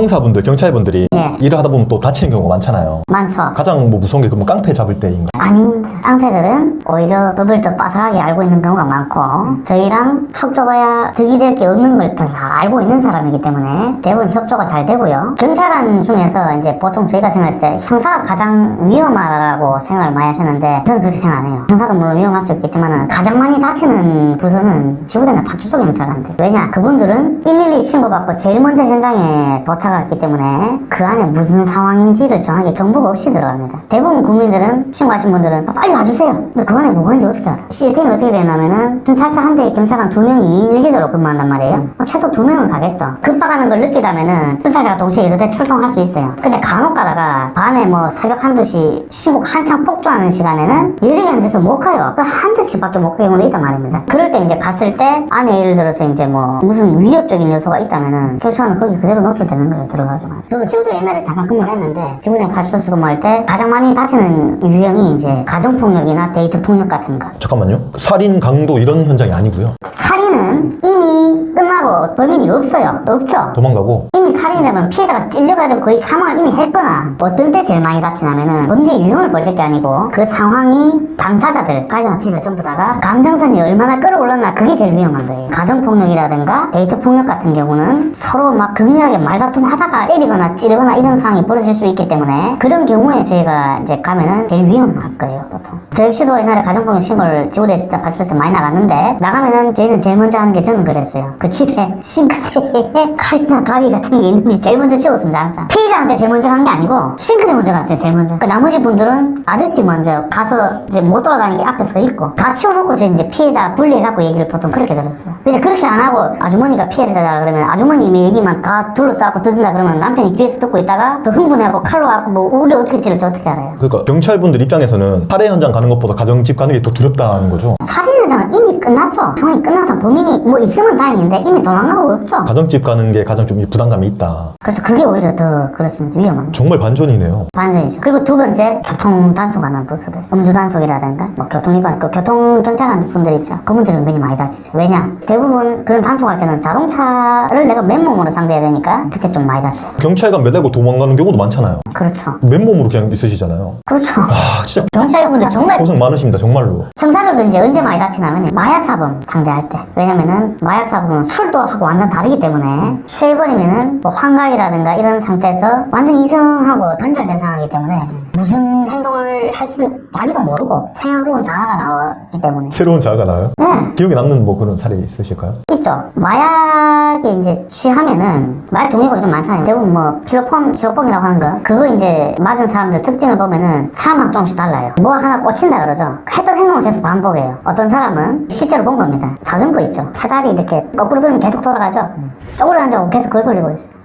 형사분들, 경찰분들이 예. 일을 하다 보면 또 다치는 경우가 많잖아요. 많죠. 가장 뭐 무서운 게 그 뭐 깡패 잡을 때인가? 아닙니다. 깡패들은 오히려 법을 더 빠삭하게 알고 있는 경우가 많고 저희랑 척 좁아야 득이 될 게 없는 걸 다 알고 있는 사람이기 때문에 대부분 협조가 잘 되고요. 경찰관 중에서 이제 보통 저희가 생각했을 때 형사가 가장 위험하다고 생각을 많이 하시는데 저는 그렇게 생각 안 해요. 형사도 물론 위험할 수 있겠지만 가장 많이 다치는 부서는 지구대나 파출소 경찰관들. 왜냐? 그분들은 112 신고받고 제일 먼저 현장에 도착했기 때문에 그 안에 무슨 상황인지를 정확하게 정보가 없이 들어갑니다. 대부분 국민들은 신고하신 분들은 빨리 와주세요. 근데 그 안에 뭐가 있는지 어떻게 알아? 시스템이 어떻게 되냐면은 순찰차 한 대에 경찰관 2명이 2인 1개조로 근무한단 말이에요. 최소 2명은 가겠죠. 급박하는 걸 느끼다면은 순찰차가 동시에 여러 대 출동할 수 있어요. 근데 간혹 가다가 밤에 뭐 새벽 한두 시 신고가 한창 폭주하는 시간에는 열리가 안 돼서 못 가요. 그 한 대씩밖에 못 가는 경우도 있단 말입니다. 그럴 때 이제 갔을 때 안에 예를 들어서 이제 뭐 무슨 위협적인 요소가 있다면은 경찰관은 거기 그대로 노출되는 거예요. 들어가지만. 저도 지구대 옛날에 잠깐 근무를 했는데 지구대 파출소 근무할 때 가장 많이 다치는 유형이 이제 가정폭력이나 데이트 폭력 같은 거. 잠깐만요. 살인, 강도 이런 현장이 아니고요. 살인은 이미 끝나고 범인이 없어요. 없죠. 도망가고. 이미 살인이라면 피해자가 찔려가지고 거의 사망을 이미 했거나 어떨 때 제일 많이 다치냐면은 범죄 유형을 볼 게 아니고 그 상황이 당사자들, 가해자나 피해자 전부 다가 감정선이 얼마나 끌어올랐나 그게 제일 위험한 거예요. 가정폭력이라든가 데이트폭력 같은 경우는 서로 막 극렬하게 말다툼하다가 때리거나 찌르거나 이런 상황이 벌어질 수 있기 때문에 그런 경우에 저희가 이제 가면은 제일 위험할 거예요, 보통. 저 역시도 옛날에 가정폭력 신고를 지구대 있을 때 파출소에 많이 나갔는데 나가면은 저희는 제일 먼저 하는 게 저는 그랬어요. 그 집에 싱크대에 칼이나 가위 같은 게 있는지 제일 먼저 치웠습니다, 항상. 피해자한테 제일 먼저 간 게 아니고 싱크대 먼저 갔어요, 제일 먼저. 그 나머지 분들은 아저씨 먼저 가서 이제 못 돌아다니게 앞에 서 있고 다 치워놓고 저희 이제 피해자 분리해갖고 얘기를 보통 그렇게 들었어요. 근데 그렇게 안 하고 아주머니가 피해자다 그러면 아주머님의 얘기만 다 둘러싸고 듣는다 그러면 남편이 뒤에서 듣고 있다가 또 흥분해갖고 칼로 갖고 뭐 우리 어떻게 찌를지 어떻게 알아요? 그러니까 경찰분들 입장에서는 살해 현장 가는 것보다 가정집 가는 게 더 두렵다는 거죠. 살인 현장은 이미 끝났죠. 상황이 끝나서 범인이 뭐 있으면 다행인데 이미 도망가고 없죠. 가정집 가는 게 가장 좀 부담감이 있다. 그래서 그게 오히려 더 그렇습니다. 위험합니다. 정말 반전이네요. 반전이죠. 그리고 두 번째 교통 단속하는 부서들, 음주 단속이라든가 뭐 교통위반, 그 교통 경찰관 분들 있죠. 그분들은 은근히 많이 다치세요. 왜냐? 대부분 그런 단속할 때는 자동차를 내가 맨몸으로 상대해야 되니까 그때 좀 많이 다쳐요. 경찰관 매달고 도망가는 경우도 많잖아요. 그렇죠. 맨몸으로 그냥 있으시잖아요. 그렇죠. 아, 진짜 경찰관분들 정말 고생 많으십니다, 정말로. 형사들도 이제 언제 많이 다치냐면 마약 사범 상대할 때. 왜냐면은 마약 사범은 술도 하고 완전 다르기 때문에 취해버리면은 뭐 환각이라든가 이런 상태에서 완전 이성하고 단절된 상황이기 때문에 무슨 행동을 할 수 자기도 모르고 새로운 자아가 나왔기 때문에. 새로운 자아가 나와요? 네. 기억에 남는 뭐 그런 사례 있으실까요? 있죠. 마약에 이제 취하면은 마약 종류가 좀 많잖아요. 대부분 뭐 필로폰이라고 하는 거 그거 이제 맞은 사람들 특징을 보면은 사람마다 조금씩 달라요. 뭐 하나 꽂힌다 그러죠. 했던 행동을 계속 반복해요. 어떤 사람은 실제로 본 겁니다. 자전거 있죠. 페달이 이렇게 거꾸로 돌면 계속 돌아가죠. 쪼그려 앉아고 계속 그걸 돌리고 있어요.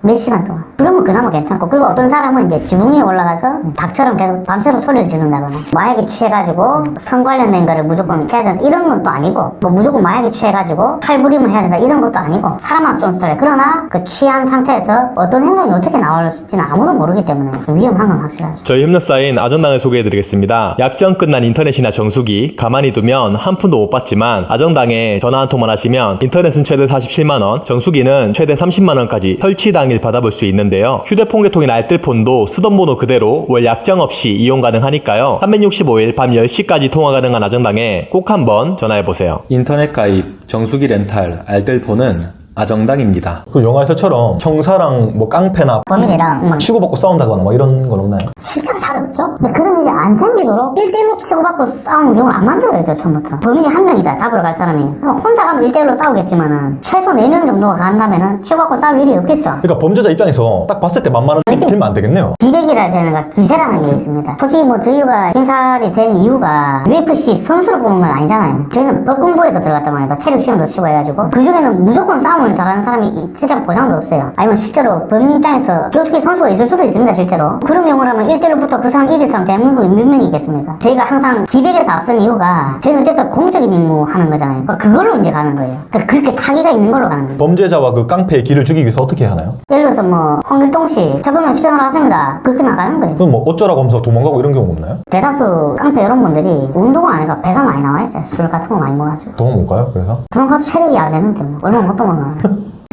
몇 시간 동안. 그러면 그나마 괜찮고. 그리고 어떤 사람은 이제 지붕 위에 올라가서 닭처럼 계속 밤새도록 소리를 지른다거나 마약에 취해가지고 성 관련된 거를 무조건 해야 된다 이런 건 또 아니고 뭐 무조건 마약에 취해가지고 탈부림을 해야 된다 이런 것도 아니고 사람마다 좀 달라요. 그러나 그 취한 상태에서 어떤 행동이 어떻게 나올지는 아무도 모르기 때문에 좀 위험한 건 확실하죠. 저희 협력사인 아정당을 소개해드리겠습니다. 약정 끝난 인터넷이나 정수기 가만히 두면 한 푼도 못 받지만 아정당에 전화 한 통만 하시면 인터넷은 최대 47만원, 정수기는 최대 30만원까지 설치 당일 받아볼 수 있는데요. 휴대폰 개통이나 알뜰폰도 쓰던 번호 그대로 월 약정 없이 이용 가능하니까요. 365일 밤 10시까지 통화 가능한 아정당에 꼭 한번 전화해보세요. 인터넷 가입, 정수기 렌탈, 알뜰폰은 아정당입니다. 그 영화에서처럼 형사랑 뭐 깡패나 범인이랑 치고받고 싸운다거나 뭐 이런 건 없나요? 실제로 잘 없죠? 근데 그런 일이 안 생기도록 1대1로 치고받고 싸우는 경우를 안 만들어야죠, 처음부터. 범인이 한 명이다, 잡으러 갈 사람이. 그럼 혼자 가면 1대1로 싸우겠지만은 최소 4명 정도가 간다면은 치고받고 싸울 일이 없겠죠. 그러니까 범죄자 입장에서 딱 봤을 때 만만한 느낌 들면 안 되겠네요. 기백이라 되는 거, 기세라는 게 있습니다. 솔직히 뭐 저희가 경찰이 된 이유가 UFC 선수로 뽑는 건 아니잖아요. 저희는 법공부에서 들어갔단 말이에요. 체력 시험도 치고 해가지고. 그 중에는 무조건 싸움을 잘하는 사람이 있으리란 보장도 없어요. 아니면 실제로 범인 입장에서 교육기 선수가 있을 수도 있습니다, 실제로. 그런 경우라면 1대1부터 그 사람 이길 사람 대한민국에 몇 명이 있겠습니까? 저희가 항상 기백에서 앞선 이유가 저희는 어쨌든 공적인 임무 하는 거잖아요. 그걸로 이제 가는 거예요. 그렇게 차이가 있는 걸로 가는 거예요. 범죄자와 그 깡패의 길을 죽이기 위해서 어떻게 해야 하나요? 예를 들어서 뭐 홍길동 씨 처벌만 집행하러 왔습니다. 그렇게 나가는 거예요. 그럼 뭐 어쩌라고 하면서 도망가고 이런 경우 없나요? 대다수 깡패 여러분들이 운동을 안 해가 배가 많이 나와 있어요. 술 같은 거 많이 먹어가지고. 도망 못 가요? 그래서? 도망가도 체력이 안 되는데 뭐 얼마 못 도망가요.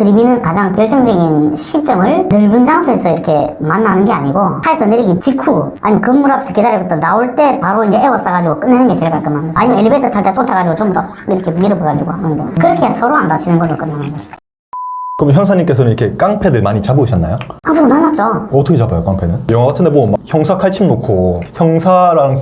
드리비는 가장 결정적인 시점을 넓은 장소에서 이렇게 만나는 게 아니고 차에서 내리기 직후 아니면 건물 앞에서 기다리고 나올 때 바로 이제 에어 싸가지고 끝내는 게 제일 깔끔합니다. 아니면 엘리베이터 탈 때 쫓아가지고 좀 더 확 이렇게 밀어봐가지고 하는 거. 그렇게 서로 안 다치는 걸로 끝내는 거죠. 그럼 형사님께서는 이렇게 깡패들 많이 잡으셨나요? 앞에서 만났죠. 어떻게 잡아요, 깡패는? 영화 같은데 보면 막 형사 칼집 놓고 형사랑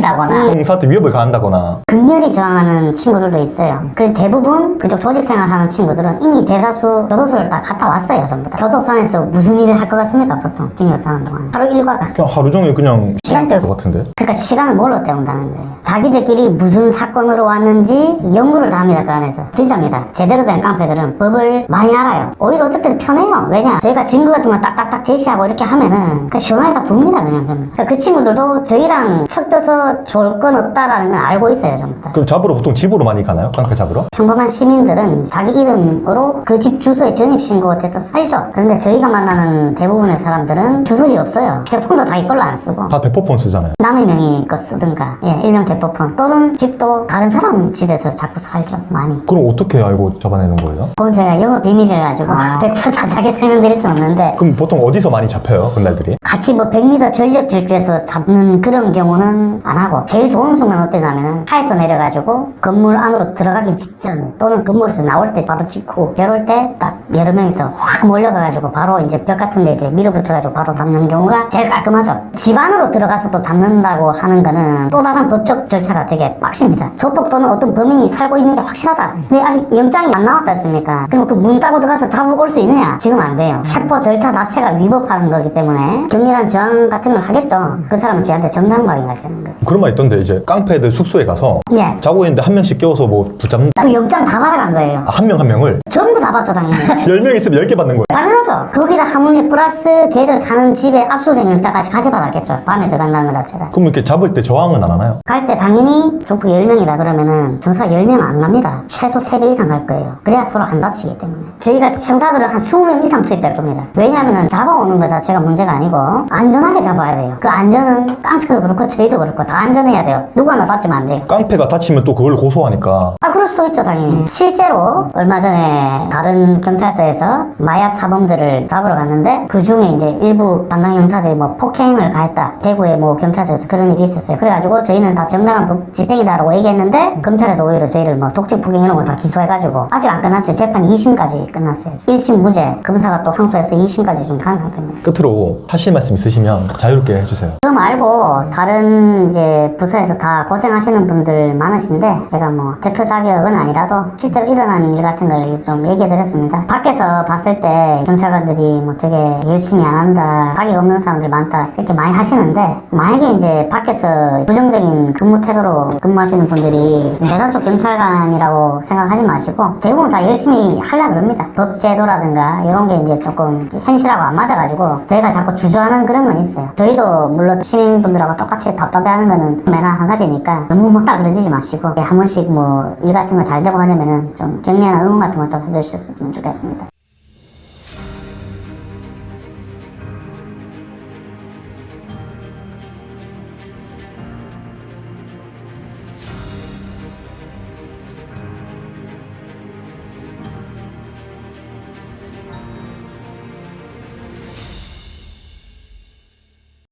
다거나 형사한테 위협을 가한다거나. 극렬히 저항하는 친구들도 있어요. 그래서 대부분 그쪽 조직 생활하는 친구들은 이미 대다수 교도소를 다 갔다 왔어요, 전부 다. 교도소 안에서 무슨 일을 할 것 같습니까, 보통 징역 사는 동안? 하루 일과가. 그냥 하루 종일 그냥 시간 것 같은데? 그러니까 시간을 뭘로 때운다는 거예요. 자기들끼리 무슨 사건으로 왔는지 연구를 다 합니다, 그 안에서. 진짜입니다. 제대로 된 깡패들은 법을 많이 알아요. 오히려 어떨 때는 편해요. 왜냐? 저희가 증거 같은 거 딱딱딱 제시하고 이렇게 하면은 그냥 시원하게 다 봅니다, 그냥 좀. 그러니까 그 친구들도 저희랑 섞여서 좋을 건 없다라는 건 알고 있어요, 전부 다. 그럼 잡으러 보통 집으로 많이 가나요? 깡패 잡으러? 평범한 시민들은 자기 이름으로 그 집 주소에 전입신고돼서 살죠. 그런데 저희가 만나는 대부분의 사람들은 주소지 없어요. 휴대폰도 자기 걸로 안 쓰고 다 대포폰 쓰잖아요. 남의 명의 거 쓰든가, 예, 일명 대포폰 또는 집도 다른 사람 집에서 자꾸 살죠, 많이. 그럼 어떻게 알고 잡아내는 거예요? 그건 제가 영업 비밀이라 가지고 100% 자세하게 설명드릴 수 없는데 그럼 보통 어디서 많이 잡혀요, 그날들이? 같이 뭐 100m 전력 질주에서 잡는 그런 경우는 안 하고 제일 좋은 순간 어때냐면은 차에서 내려가지고 건물 안으로 들어가기 직전 또는 건물에서 나올 때 바로 직후 벼올 때 딱 여러 명이서 확 몰려가가지고 바로 이제 벽 같은 데 이렇게 밀어붙여가지고 바로 잡는 경우가 제일 깔끔하죠. 집 안으로 들어가서 또 잡는다고 하는 거는 또 다른 법적 절차가 되게 빡십니다. 조폭 또는 어떤 범인이 살고 있는 게 확실하다. 근데 아직 영장이 안 나왔지 않습니까? 그럼 그 문 따고 들어가서 잡으러 올 수 있느냐? 지금 안 돼요. 체포 절차 자체가 위법하는 거기 때문에 격렬한 저항 같은 걸 하겠죠. 그 사람은 저한테 정당방위가 되는 거예요. 그런 말 있던데 이제 깡패들 숙소에 가서 예. 자고 있는데 한 명씩 깨워서 뭐 붙잡는 그 영장 다 받아간 거예요. 한 명 한 명을 전부 다 받죠, 당연히. 10명 있으면 10개 받는 거예요. 당연하죠. 거기다 하물며 플러스 걔들 사는 집에 압수수색 영장까지 가져받았겠죠. 밤에 들어간다는 것 자체가. 그럼 이렇게 잡을 때 저항은 안 하나요? 갈 때 당연히 조폭 10명이라 그러면은 경사 10명 안 갑니다. 최소 3배 이상 갈 거예요. 그래야 서로 안 다치기 때문에. 저희가 형사들은 한 20명 이상 투입될 겁니다. 왜냐하면은 잡아오는 것 자체가 문제가 아니고 안전하게 잡아야 돼요. 그 안전은 깡패도 그렇고 저희도 그렇고 다 안전해야 돼요. 누구 하나 다치면 안 돼요. 깡패가 다치면 또 그걸 고소하니까. 그럴 수도 있죠, 당연히. 실제로 얼마 전에 다른 경찰서에서 마약 사범들을 잡으러 갔는데 그 중에 이제 일부 담당 형사들이 뭐 폭행을 가했다. 대구에 뭐 경찰서에서 그런 일이 있었어요. 그래가지고 저희는 다 정당한 법 집행이다라고 얘기했는데 검찰에서 오히려 저희를 뭐 독직 폭행 이런 걸 다 기소해가지고 아직 안 끝났어요. 재판 2심까지 끝났어요. 1심 무죄, 검사가 또 항소해서 2심까지 지금 간 상태입니다. 끝으로 하실 말씀 있으시면 자유롭게 해주세요. 그거 말고 다른 이제 부서에서 다 고생하시는 분들 많으신데 제가 뭐 대표 자격은 아니라도 실제로 일어난 일 같은 걸 좀 얘기해 드렸습니다. 밖에서 봤을 때 경찰관들이 뭐 되게 열심히 안 한다, 자격 없는 사람들 많다 이렇게 많이 하시는데 만약에 이제 밖에서 부정적인 근무 태도로 근무하시는 분들이 대다수 경찰관이라고 생각하지 마시고 대부분 다 열심히 하려고 그럽니다. 법 제도라든가 이런 게 이제 조금 현실하고 안 맞아가지고 저희가 자꾸 주저하는 그런 건 있어요. 저희도 물론 시민분들하고 똑같이 답답해하는 거는 매나 한 가지니까 너무 뭐라 그러지 마시고 한 번씩 뭐 일 같은 거 잘 되고 하려면은 좀 격려나 응원 같은 거 좀 해주셨으면 좋겠습니다.